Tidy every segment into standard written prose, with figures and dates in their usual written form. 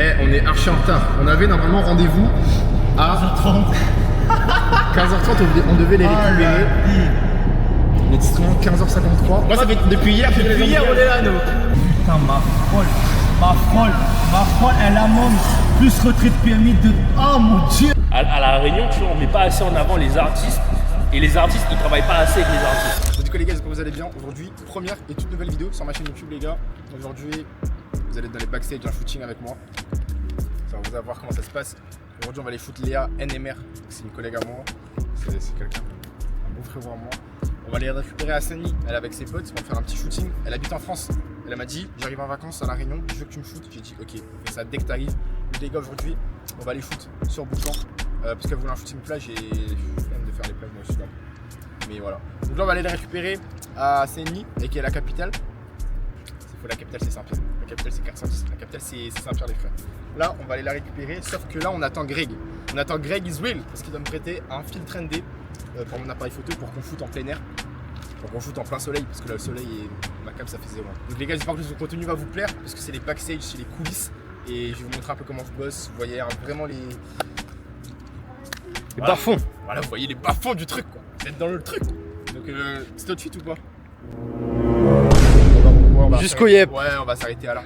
Eh, on est archi en retard. On avait normalement rendez-vous à 15h30, on devait les récupérer. Il est seulement 15h53. Moi, ça fait depuis hier que depuis hier, on est là, nous. Putain, ma folle, elle a même plus retrait de pyramide de. Oh mon dieu! À la Réunion, tu vois, on met pas assez en avant les artistes. Et les artistes, ils travaillent pas assez avec les artistes. Du coup les gars, j'espère que vous allez bien. Aujourd'hui, première et toute nouvelle vidéo sur ma chaîne YouTube les gars. Aujourd'hui, vous allez être dans les backstage d'un shooting avec moi. Ça va vous allez voir comment ça se passe. Aujourd'hui, on va aller shoot Léa NMR. C'est une collègue à moi. C'est quelqu'un, un bon frérot à moi. On va aller récupérer à Saint-Denis. Elle est avec ses potes, on va faire un petit shooting. Elle habite en France. Elle m'a dit, j'arrive en vacances à La Réunion, je veux que tu me shootes. J'ai dit, ok, fais ça dès que tu arrives. Donc les gars, aujourd'hui, on va aller shoot sur Boucan. Parce qu'elle voulait un shooting plage et je viens de faire les plages moi aussi là. Mais voilà. Donc là on va aller les récupérer à Saint-Denis et qui est la capitale. C'est faux, la capitale c'est Saint-Pierre. La capitale c'est 410. La capitale c'est Saint-Pierre les frères. Là on va aller la récupérer, sauf que là on attend Greg. On attend Greg Israel parce qu'il doit me prêter un filtre ND pour mon appareil photo pour qu'on shoot en plein air. Pour qu'on shoot en plein soleil parce que là le soleil et ma cam ça fait 0. Donc les gars j'espère que ce contenu va vous plaire parce que c'est les backstage, c'est les coulisses. Et je vais vous montrer un peu comment je bosse. Vous voyez vraiment les bas-fonds. Voilà, vous voyez les bas-fonds du truc quoi. Vous êtes dans le truc. Donc c'est tout de suite ou pas? Jusqu'au yep. Ouais, on va s'arrêter à là.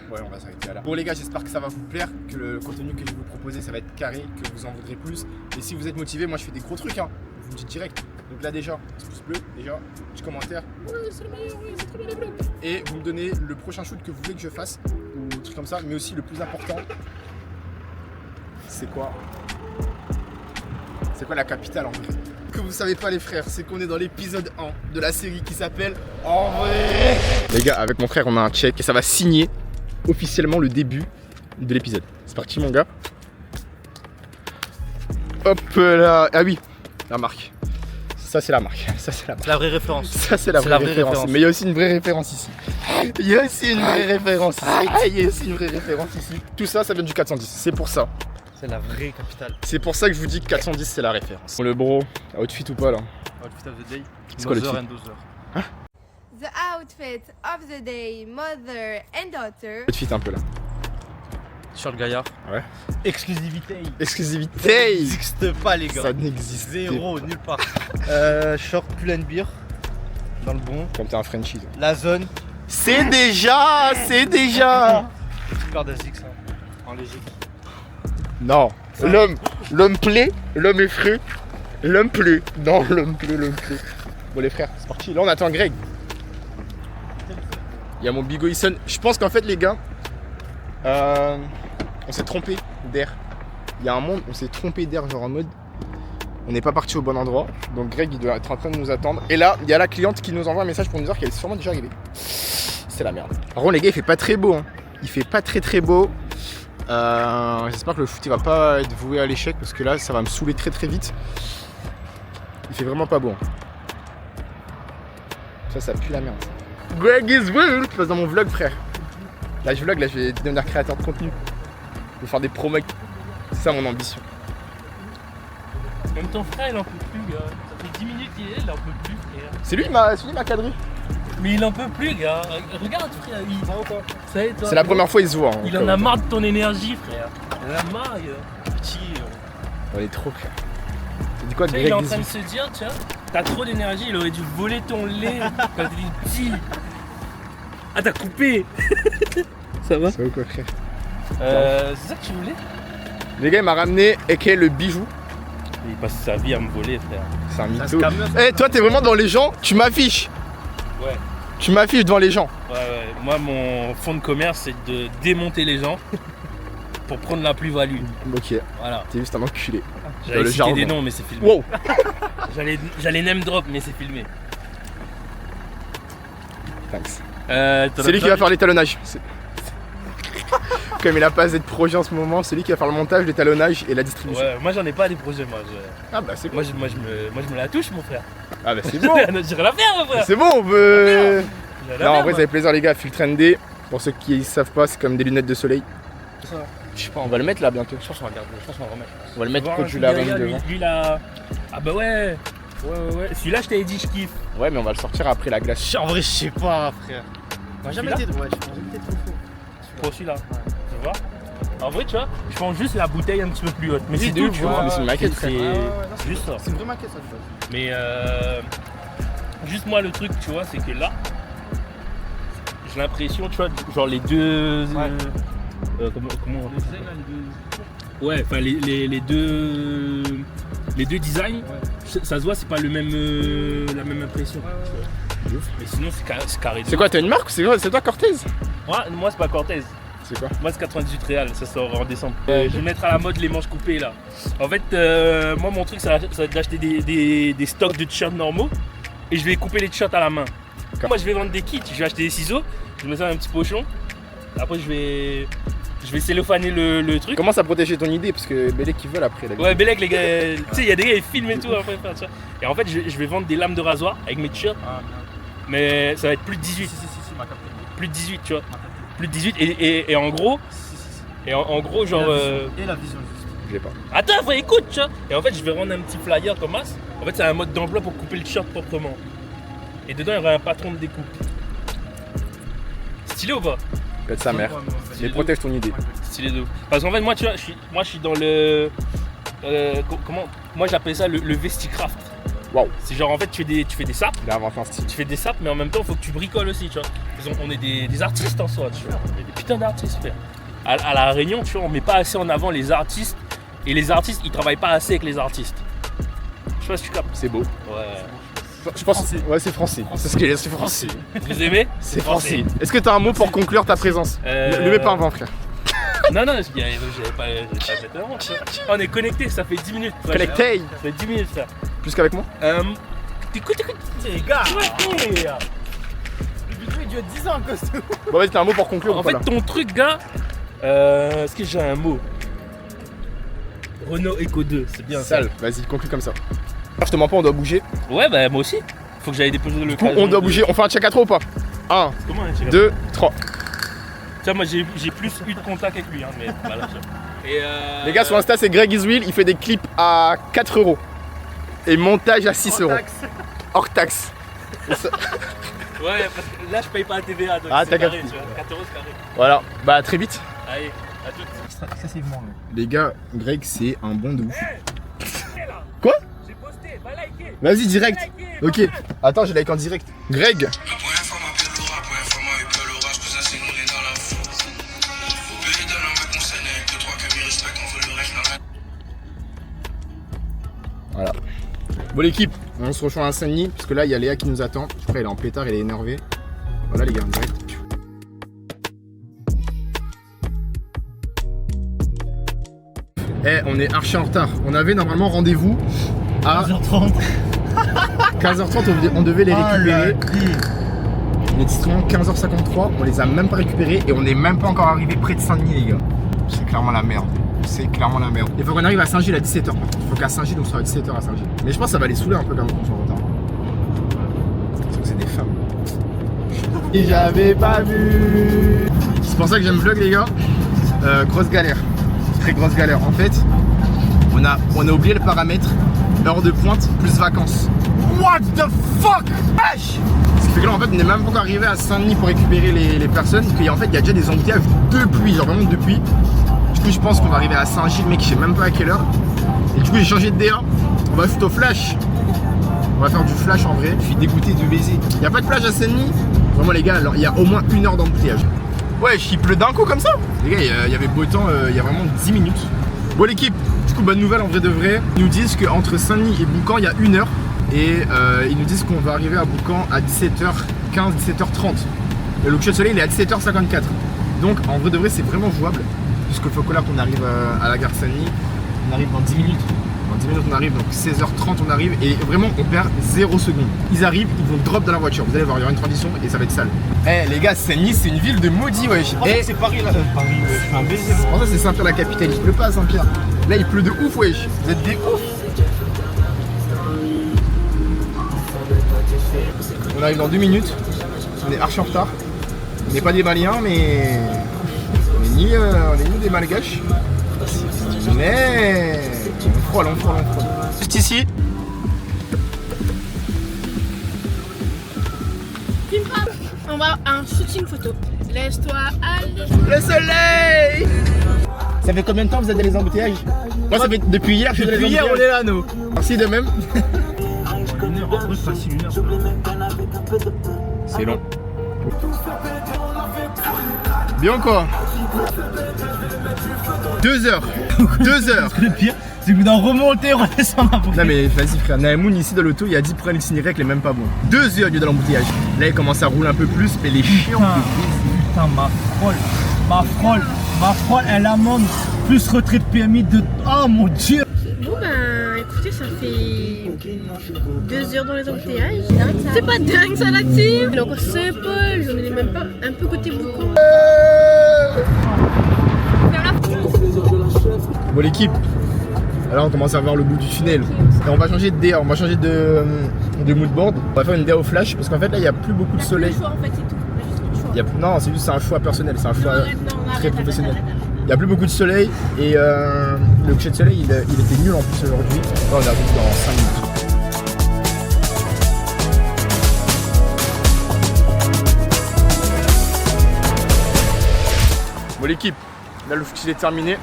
Bon les gars, j'espère que ça va vous plaire, que le contenu que je vais vous proposer ça va être carré, que vous en voudrez plus. Et si vous êtes motivé, moi je fais des gros trucs hein. Vous me dites direct. Donc là déjà, petit pouce bleu, déjà, petit commentaire. Ouais, c'est le meilleur, ouais, c'est trop bien les vlogs. Et vous me donnez le prochain shoot que vous voulez que je fasse, ou un truc comme ça, mais aussi le plus important. C'est quoi? C'est quoi la capitale en vrai? Que vous savez pas les frères, c'est qu'on est dans l'épisode 1 de la série qui s'appelle En vrai. Les gars, avec mon frère on a un check et ça va signer officiellement le début de l'épisode. C'est parti mon gars. Hop là. Ah oui, la marque. Ça c'est la marque. Ça c'est la marque. C'est la vraie référence. Ça c'est la vraie référence. Mais il y a aussi une vraie référence ici. Il y a aussi une vraie référence ici. Il y a aussi une vraie référence ici. Tout ça, ça vient du 410. C'est pour ça. C'est la vraie capitale. C'est pour ça que je vous dis que 410 c'est la référence. Bon, le bro, outfit ou pas là? Outfit of the day. C'est quoi le Mother outfit? and daughter. Hein? The outfit of the day, mother and daughter. Outfit un peu là. Charles Gaillard. Ouais. Exclusivité. Ça Exclusivité. n'existe pas les gars. Ça n'existe Zéro, nulle part. Short pull and beer. Dans le bon. Comme t'es un Frenchie. La zone. C'est déjà. Super d'Asics hein. En léger. Non. L'homme plaît, l'homme est frais. L'homme plaît. Non, l'homme plaît. Bon les frères, c'est parti. Là on attend Greg. Il y a mon Bigo Ison. Je pense qu'en fait les gars, on s'est trompé d'air. Il y a un monde, on s'est trompé d'air, genre en mode on n'est pas parti au bon endroit. Donc Greg il doit être en train de nous attendre. Et là, il y a la cliente qui nous envoie un message pour nous dire qu'elle est sûrement déjà arrivée. C'est la merde. Par contre les gars, il fait pas très beau hein. Il fait pas très beau. J'espère que le foot il va pas être voué à l'échec parce que là ça va me saouler très vite. Il fait vraiment pas beau. Ça pue la merde. Greg is will. Je passe dans mon vlog frère. Là je vlog, là je vais devenir créateur de contenu. Je vais faire des promos. C'est ça mon ambition. Même ton frère il en peut plus gars. Ça fait 10 minutes qu'il est, il en peut plus frère. C'est lui qui m'a cadré. Mais il en peut plus gars. Regarde frère, ça y est, toi. C'est la première fois il se voit. Hein, il en a marre de ton énergie frère. Il en a marre petit. On est trop frère. Tu dis quoi de Il est Greg en is train de will? se dire tiens, t'as trop d'énergie, il aurait dû voler ton lait quand t'étais petit. Ah t'as coupé. Ça va? Ça va quoi frère? C'est ça que tu voulais? Les gars il m'a ramené aka le bijou. Il passe sa vie à me voler frère. C'est un mytho. Eh toi t'es vraiment dans les gens, tu m'affiches. Ouais. Tu m'affiches devant les gens. Ouais. Moi mon fond de commerce c'est de démonter les gens pour prendre la plus-value. Ok. Voilà. T'es juste un enculé. J'allais le citer jargon. des noms mais c'est filmé. Wow. J'allais name drop mais c'est filmé. Thanks. C'est lui qui va faire l'étalonnage. Comme il a pas assez de projet en ce moment, c'est lui qui va faire le montage, l'étalonnage et la distribution. Ouais, moi j'en ai pas des projets moi. Ah bah c'est bon. Moi je me la touche mon frère. Ah bah c'est bon. J'ai rien à faire mon frère. C'est bon, on veut. J'ai rien à Non en faire, vrai moi. ça fait plaisir les gars, filtre ND. Pour ceux qui savent pas, c'est comme des lunettes de soleil. Ça. Je sais pas, on va le mettre là bientôt. Je pense qu'on va garder, je pense qu'on va remettre. On va le mettre Voir quand un tu truc l'as derrière, devant. lui là. Ah bah ouais. Ouais. Celui-là je t'avais dit je kiffe. Ouais mais on va le sortir après la glace. En vrai je sais pas frère. Moi jamais été. Ouais, j'ai jamais été trop faux. Pour celui-là. Tu vois? En vrai, tu vois, je prends juste la bouteille un petit peu plus haute. Mais Oui, c'est de tout, ouf, tu ouais, vois. mais c'est une maquette, C'est frère. juste ça. C'est une vraie maquette, ça, de base. Mais juste moi, le truc, tu vois, c'est que là, j'ai l'impression, tu vois, genre les deux. Comment on dit ça? Ouais, enfin les deux designs, ça se voit, c'est pas le même, la même impression. Mais sinon, c'est carré. C'est quoi, t'as une marque ou c'est toi Cortez? Moi, c'est pas Cortez. C'est quoi? Moi, c'est 98 Real, ça sort en décembre. Je vais mettre à la mode les manches coupées là. En fait, moi, mon truc, ça va être d'acheter des stocks de t-shirts normaux et je vais couper les t-shirts à la main. Moi, je vais vendre des kits. Je vais acheter des ciseaux, je mets ça dans un petit pochon. Après, je vais cellophaner le truc. Commence à protéger ton idée parce que Bélec qui veulent après. Ouais, Bélec, les gars, tu sais, il y a des gars, ils filment et tout après. Tu vois. Et en fait, je vais vendre des lames de rasoir avec mes t-shirts. Mais ça va être plus de 18. Plus de 18, tu vois. Plus de 18 et en gros. Et en gros, genre. Et la vision, juste. Je l'ai pas. Attends, écoute, tu vois. Et en fait, je vais rendre un petit flyer comme ça. En fait, c'est un mode d'emploi pour couper le t-shirt proprement. Et dedans, il y aura un patron de découpe. Stylé ou pas? Pète sa mère. Mais protège ton idée. Stylé de ouf. Parce qu'en fait, moi, tu vois, je suis dans le. Comment? Moi, j'appelle ça le vesticraft. Waouh. C'est genre, en fait, tu fais des sapes. Il a inventé un style. Tu fais des sapes, mais en même temps, il faut que tu bricoles aussi, tu vois. On est des artistes en soi, tu vois. On est des putains d'artistes, frère. À La Réunion, tu vois, on met pas assez en avant les artistes. Et les artistes, ils travaillent pas assez avec les artistes. Je sais pas si tu captes. C'est beau. Ouais. Je pense que ouais, c'est français. C'est ce que c'est français. Vous aimez? C'est français. Est-ce que t'as un mot pour conclure ta présence? Ne mets pas un vent, frère. Non, j'avais pas fait un mot, tu vois. On est connectés, ça fait 10 minutes. Ouais, Connecté. Ça fait 10 minutes, ça. Plus qu'avec moi? Écoute. Les gars, Ouais. le vidéo il dure 10 ans en costume. Bon, vas-y, t'as un mot pour conclure En ou pas fait, là? ton truc, gars, est-ce que j'ai un mot? Renault Eco 2, c'est bien Sale. Vas-y, conclue comme ça. Je te mens pas, on doit bouger. ça. Ouais, bah moi aussi. Faut que j'aille déposer le On doit bouger. On fait un check à 3 ou pas? 1, Comment un check 2, 3. Tiens, moi j'ai plus eu de contact avec lui, hein, mais voilà. Tu vois. Et Les gars, sur Insta, c'est Greg Iswill. Il fait des clips à 4 €. Et montage à 6 €. Hors taxe. Ouais, parce que là je paye pas la TVA, donc Ah, c'est t'as carré, capté. tu vois. 4 € c'est carré. Voilà. Bah, à très vite. Allez, à toutes. Excessivement. Les gars, Greg, c'est un bon de ouf. Là, Quoi? j'ai posté, va liker. Vas-y, direct. Va Ok. liker, Attends, j'ai like en direct. Greg. La première fois m'appelle Laura, la première fois m'a eu peur l'orage, tout ça c'est nous on est dans la foule. Au pays de l'homme à concerner, avec 2-3 que m'y respectent, on veut le reste, n'a rien. Voilà. Bon l'équipe, on se rejoint à Saint-Denis parce que là il y a Léa qui nous attend. Je crois qu'elle est en pétard, elle est énervée. Voilà les gars, en direct. On est archi en retard. On avait normalement rendez-vous à 15h30. 15h30, on devait les récupérer. Il est strictement 15h53, on les a même pas récupérés et on n'est même pas encore arrivé près de Saint-Denis les gars. C'est clairement la merde. C'est clairement la merde. Il faut qu'on arrive à Saint-Gilles à 17h. Il faut qu'à Saint-Gilles on soit à 17h à Saint-Gilles. Mais je pense que ça va les saouler un peu quand même qu'on soit en retard. Parce que c'est des femmes. Et j'avais pas vu. C'est pour ça que j'aime vlog les gars. Grosse galère. Très grosse galère. En fait, on a oublié le paramètre heure de pointe plus vacances. What the fuck? Wesh! Ce qui fait que là en fait on n'est même pas encore arrivé à Saint-Denis pour récupérer les personnes. Parce qu'en fait il y a déjà des embouteillages depuis, genre vraiment depuis. Du coup je pense qu'on va arriver à Saint-Gilles, mec, je sais même pas à quelle heure. Et du coup j'ai changé de DA. On va shoot au flash. On va faire du flash en vrai. Je suis dégoûté de baiser. Il n'y a pas de plage à Saint-Denis. Vraiment les gars, alors, il y a au moins 1 heure d'embouteillage. Ouais, il pleut d'un coup comme ça. Les gars, il y avait beau temps il y a vraiment 10 minutes. Bon l'équipe, du coup bonne nouvelle en vrai de vrai. Ils nous disent qu'entre Saint-Denis et Boucan il y a 1 heure. Et ils nous disent qu'on va arriver à Boucan à 17h15, 17h30. Le coucher de soleil il est à 17h54. Donc en vrai de vrai c'est vraiment jouable. Puisqu'il faut que là qu'on arrive à la gare de Saint-Denis, on arrive dans 10 minutes. Dans 10 minutes on arrive, donc 16h30 on arrive et vraiment on perd 0 secondes. Ils arrivent, ils vont drop dans la voiture. Vous allez voir, il y aura une transition et ça va être sale. Eh les gars, Saint-Denis c'est une ville de maudits wesh. Et c'est Paris là. Paris, c'est un baiser. C'est pour ça c'est Saint-Pierre la capitale, il pleut pas à Saint-Pierre. Là il pleut de ouf wesh. Vous êtes des ouf. On arrive dans 2 minutes. On est archi en retard. On n'est pas des Maliens mais on est ni des Malgaches. Mais on frôle. Juste ici. On va à un shooting photo. Laisse-toi aller. Le soleil. Ça fait combien de temps que vous êtes dans les embouteillages? Moi, ça fait depuis hier que je suis dans les Depuis hier, on embouteillages. est là, nous. Merci de même. Une heure, après, facile, une heure. C'est long. Bien quoi? 2 heures. 2 heures. Le pire, c'est que vous d'en remonter, redescendre après. Non mais vas-y frère, Naemoun ici dans l'auto il a dit pour un itinéraire qu'il est même pas bon. 2 heures il est dans l'embouteillage. Là il commence à rouler un peu plus mais les chiens. Putain, ma frôle, elle amende plus retrait de PMI de... Oh mon dieu. Bon ben écoutez, ça fait 2 heures dans les embouteillages. C'est pas dingue ça la team. Il est encore simple, j'en ai même pas un peu côté boucan. Bon l'équipe, alors on commence à voir le bout du tunnel. Et on va changer de DA, on va changer de moodboard. On va faire une DA au flash parce qu'en fait là il n'y a plus beaucoup de soleil. Non c'est juste un choix personnel, c'est un choix très professionnel. Il n'y a plus beaucoup de soleil et le coucher de soleil il était nul en plus aujourd'hui. Là on arrive dans 5 minutes. Bon l'équipe, là le footing est terminé.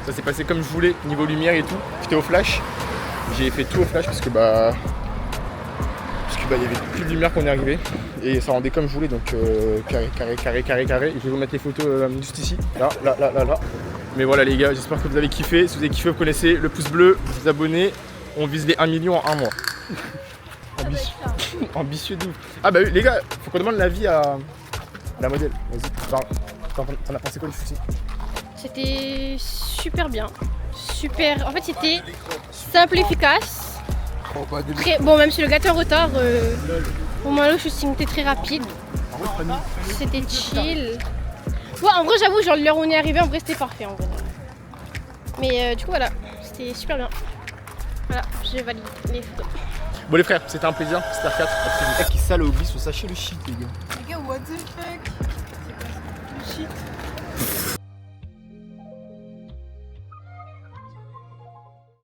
Ça s'est passé comme je voulais, niveau lumière et tout. J'étais au flash. J'ai fait tout au flash parce que il y avait plus de lumière quand on est arrivé. Et ça rendait comme je voulais, donc carré. Je vais vous mettre les photos juste ici. Là. Mais voilà les gars, j'espère que vous avez kiffé. Si vous avez kiffé, vous connaissez le pouce bleu, vous abonnez. On vise les 1 million en 1 mois. Ambitieux de ouf. Ah bah oui les gars, faut qu'on demande l'avis à la modèle. Vas-y, t'en as pensé quoi du footing? C'était super bien. Super. En fait c'était simple, efficace. Très... Bon même si le gars était en retard, pour moi le shooting était très rapide. C'était chill. Ouais, en vrai j'avoue, genre l'heure où on est arrivé, en vrai c'était parfait en vrai. Mais du coup voilà, c'était super bien. Voilà, je valide les photos. Bon les frères, c'était un plaisir, Star 4. Le mec qui sale au glisse, sachez le shit les gars. Les gars, what the fuck? C'est quoi ça? Le shit.